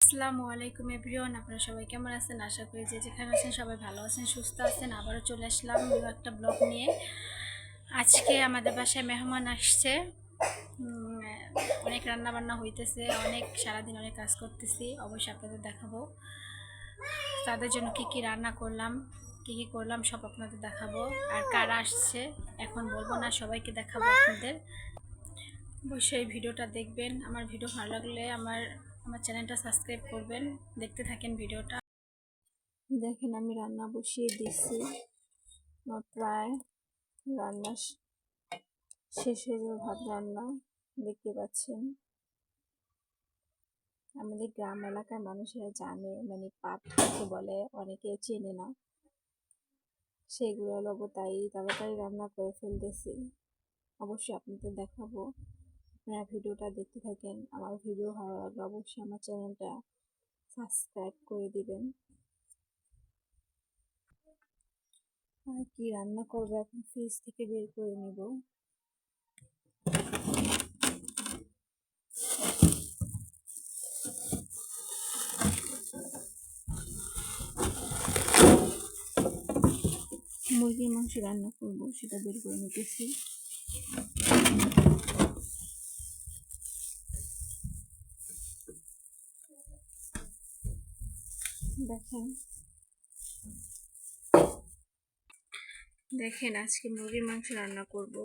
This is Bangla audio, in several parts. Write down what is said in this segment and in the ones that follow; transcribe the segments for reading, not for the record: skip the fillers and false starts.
আসসালামু আলাইকুম এভরিওয়ান, আপনারা সবাই কেমন আছেন? আশা করি যে যেখানে আছেন সবাই ভালো আছেন, সুস্থ আছেন। আবারও চলে আসলাম নিউ একটা ব্লগ নিয়ে। আজকে আমাদের বাসায় মেহমান আসছে। অনেক রান্না বান্না হইতেছে, অনেক সারাদিন অনেক কাজ করতেছি। অবশ্যই আপনাদের দেখাবো তাদের জন্য কি কি রান্না করলাম, কি কি করলাম সব আপনাদের দেখাবো। আর কারা আসছে এখন বলবো না, সবাইকে দেখাবো আপনাদের। অবশ্যই ভিডিওটা দেখবেন। আমার ভিডিও ভালো লাগলে আমার চ্যানেলটা সাবস্ক্রাইব করবেন। দেখতে থাকেন ভিডিওটা। দেখেন আমি রান্না বসিয়ে দিচ্ছি, আমার প্রায় রান্না শেষ হয়ে যাবে। ভাত রান্না দেখতে পাচ্ছেন। আমাদের গ্রাম এলাকার মানুষেরা জানে, মানে পাট কাকে বলে, অনেকে চেনে না, সেগুলো লোক তাই তাড়াতাড়ি রান্না করে ফেলতেছি। অবশ্যই আপনাদের দেখাবো, আপনারা ভিডিওটা দেখতে থাকেন। আমার ভিডিও ভালো লাগলে অবশ্যই আমার চ্যানেলটা সাবস্ক্রাইব করে দিবেন। আর কি রান্না করবো এখন ফ্রিজ থেকে বের করে নিব। মুরগির মাংস রান্না করবো, সেটা বের করে নিতেছি। দেখেন আজকে মুরগির মাংস রান্না করব।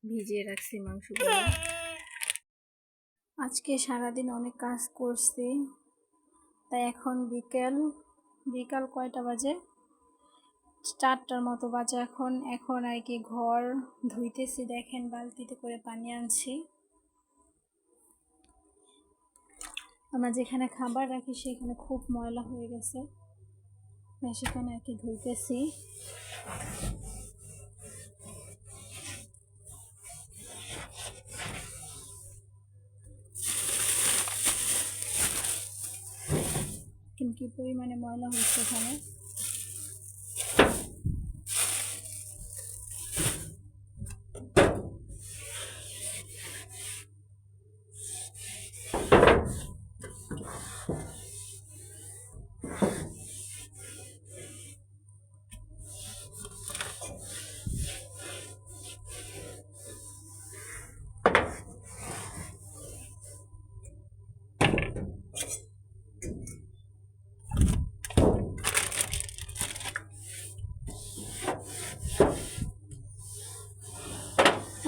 ভিজিয়ে রাখছি মাংসগুলো। আজকে সারাদিন অনেক কাজ করছি, তাই এখন বিকাল কয়টা বাজে? 4টার মতো বাজে এখন আর কি ঘর ধুইতেছি। দেখেন বালতিতে করে পানি আনছি। আমরা যেখানে খাবার রাখি সেখানে খুব ময়লা হয়ে গেছে, সেখানে আর কি ধুইতেছি। কি পরিমাণে ময়লা হচ্ছে এখানে।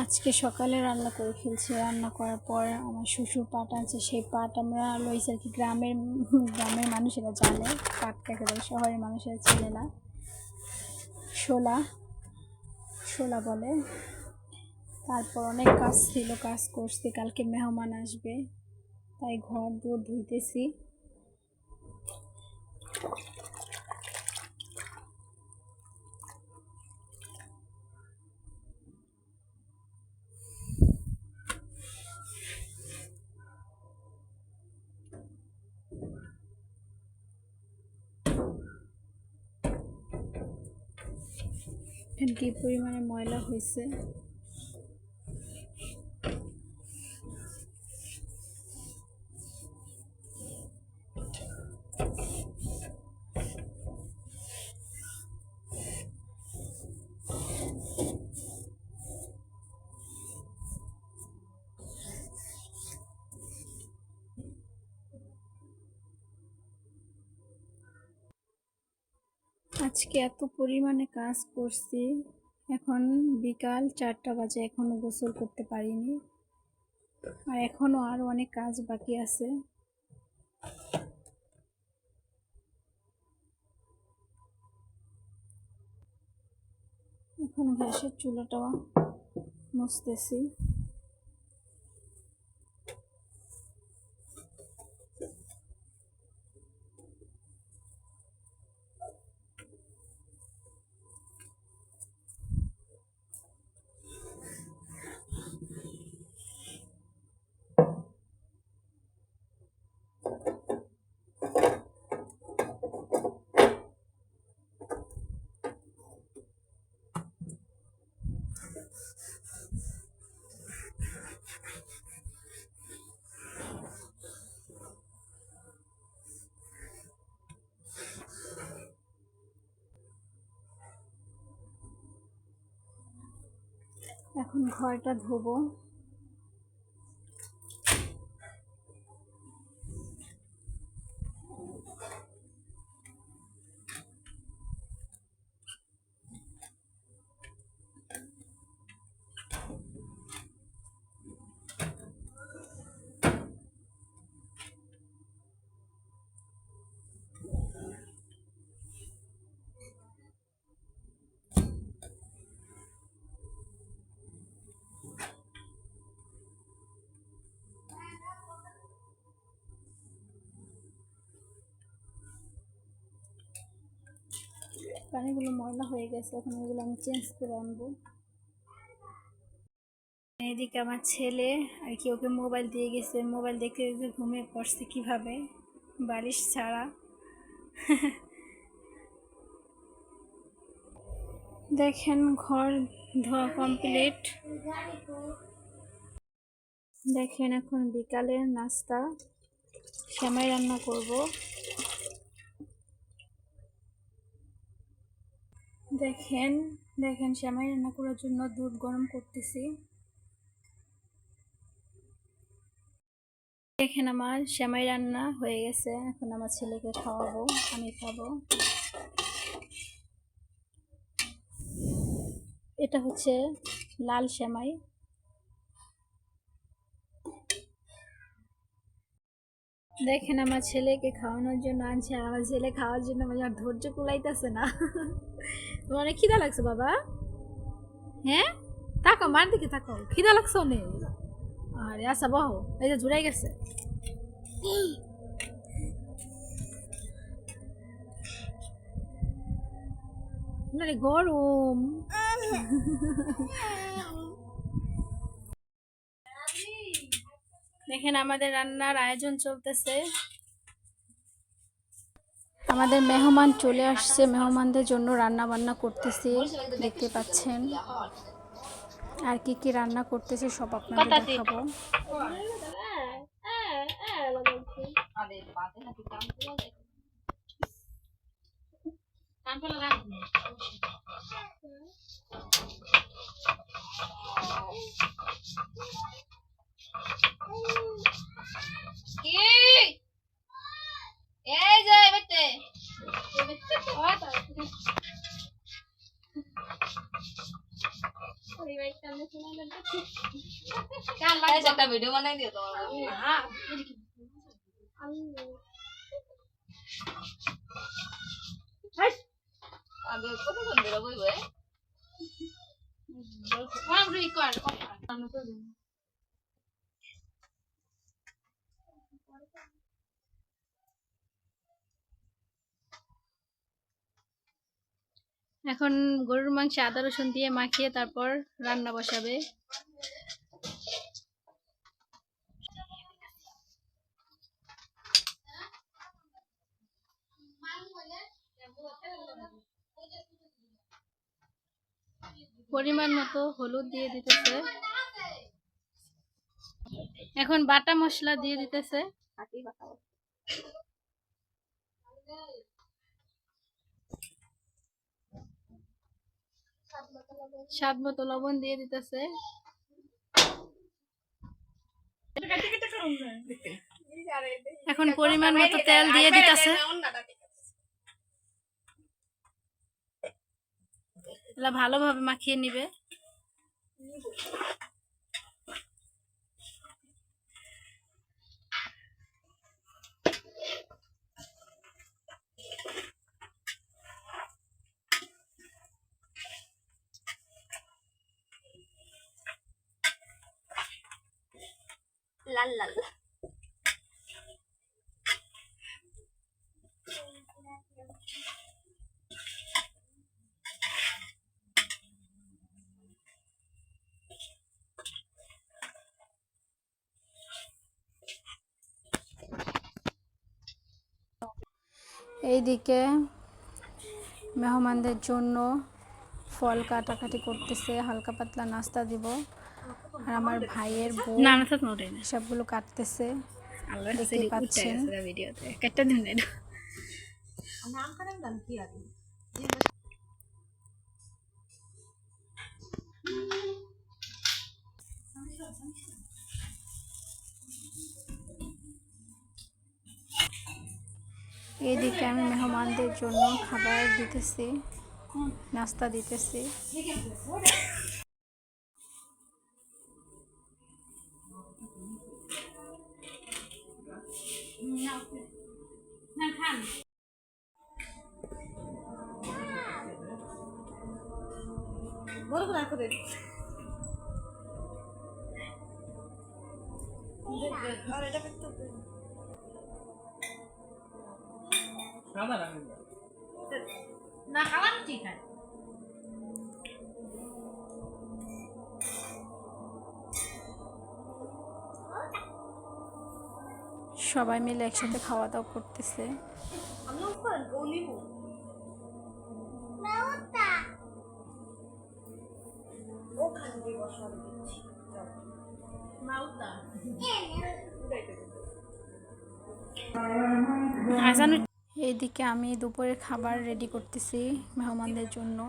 আজকে সকালে রান্না করে ফেলছি। রান্না করার পর আমার শ্বশুর পাট আছে, সেই পাট আমরা লইছি আর কি। গ্রামের মানুষেরা জানে পাট কাকে বলে, শহরের মানুষেরা চেনে না। শোলা বলে। তারপর অনেক কাজ ছিল, কাজ করছি। কালকে মেহমান আসবে, তাই ঘর দৌড় ধুইতেছি। কি পরিমাণে ময়লা হয়েছে। আজকে এত পরিমাণে কাজ করছি, এখন বিকাল 4টা বাজে, এখনো গোসল করতে পারিনি। আর এখনো আরো অনেক কাজ বাকি আছে। এখন গ্যাসের চুলাটা মুছতেছি। এখন ঘরটা ধোবো। পানিগুলো ময়লা হয়ে গেছে, এখন এগুলো আমি চেঞ্জ করে আনবো। এদিকে আমার ছেলে আর কি ওকে মোবাইল দিয়ে গেছে, মোবাইল দেখতে দেখতে ঘুমিয়ে পড়ছে কিভাবে, বালিশ ছাড়া। দেখেন ঘর ধোয়া কমপ্লিট। দেখেন এখন বিকালের নাস্তা, সেমাই রান্না করব। দেখেন দেখেন সেমাই রান্না করার জন্য দুধ গরম করতেছি। দেখেন আমার সেমাই রান্না হয়ে গেছে, এখন আমার ছেলেকে খাওয়াবো, আমি খাবো। এটা হচ্ছে লাল সেমাই। দেখেন আমার ছেলেকে খাওয়ানোর জন্য আনছে, আর আমার ছেলে খাওয়ার জন্য আমার ধৈর্য কুলাইতেছে না। তোমার অনেক খিদা লাগছে বাবা? হ্যাঁ, তাকাও মার দিকে, তাকাও, খিদা লাগছে অনেক। আরে আচ্ছা বহো, এই যে ঝুরাই গেছে। গরম। দেখেন আমাদের রান্নার আয়োজন চলতেছে। আমাদের মেহমান চলে আসছে, মেহমানদের জন্য রান্না বান্না করতেছি, দেখতে পাচ্ছেন। আর কি কি রান্না করতেছি সব আপনাদের দেখাবো। একটা ভিডিও বানাই দিও তোমার। আগে কতক্ষণ বেরোবই ভাই? এখন গরুর মাংস আদা রসুন দিয়ে মাখিয়ে তারপর রান্না বসাবে। পরিমাণ মতো হলুদ দিয়ে দিতেছে, এখন বাটা মশলা দিয়ে দিতেছে। স্বাদ মতো লবণ দিয়ে দিতেছে। এখন পরিমাণ মতো তেল দিয়ে দিতেছে। ভালোভাবে মাখিয়ে নিবে। লাল লাল এইদিকে মেহমানদের জন্য ফল কাটাকাটি করতেছে, হালকা পাতলা নাস্তা দিব। আর আমার ভাইয়ের বউ সবগুলো কাটতেছে, দেখতে পাচ্ছেন। এদিকে আমি মেহমানদের জন্য খাবার দিতেছি, নাস্তা দিতেছি। না খাওয়ার ঠিক আছে। সবাই মিলে একসাথে খাওয়া দাওয়া করতেছে। আমি উপর বলিব ওখানে দিয়ে বসাবো দিচ্ছি মাউতা এইদিকে আমি দুপুরের খাবার রেডি করতেছি মেহমানদের জন্য।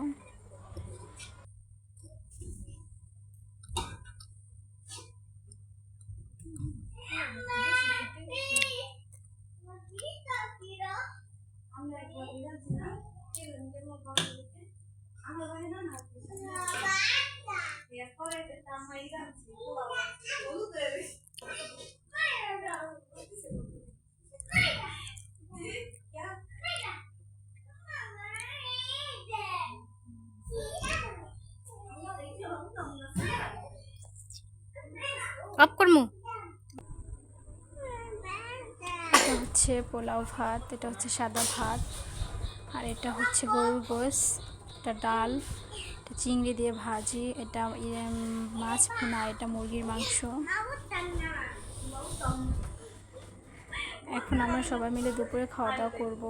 অফ করমু। এটা হচ্ছে পোলাও ভাত, এটা হচ্ছে সাদা ভাত, আর এটা হচ্ছে গরুর গোশ, এটা ডাল, এটা চিংড়ি দিয়ে ভাজি, এটা মাছ ভুনা, এটা মুরগির মাংস। এখন আমরা সবাই মিলে দুপুরে খাওয়া দাওয়া করবো।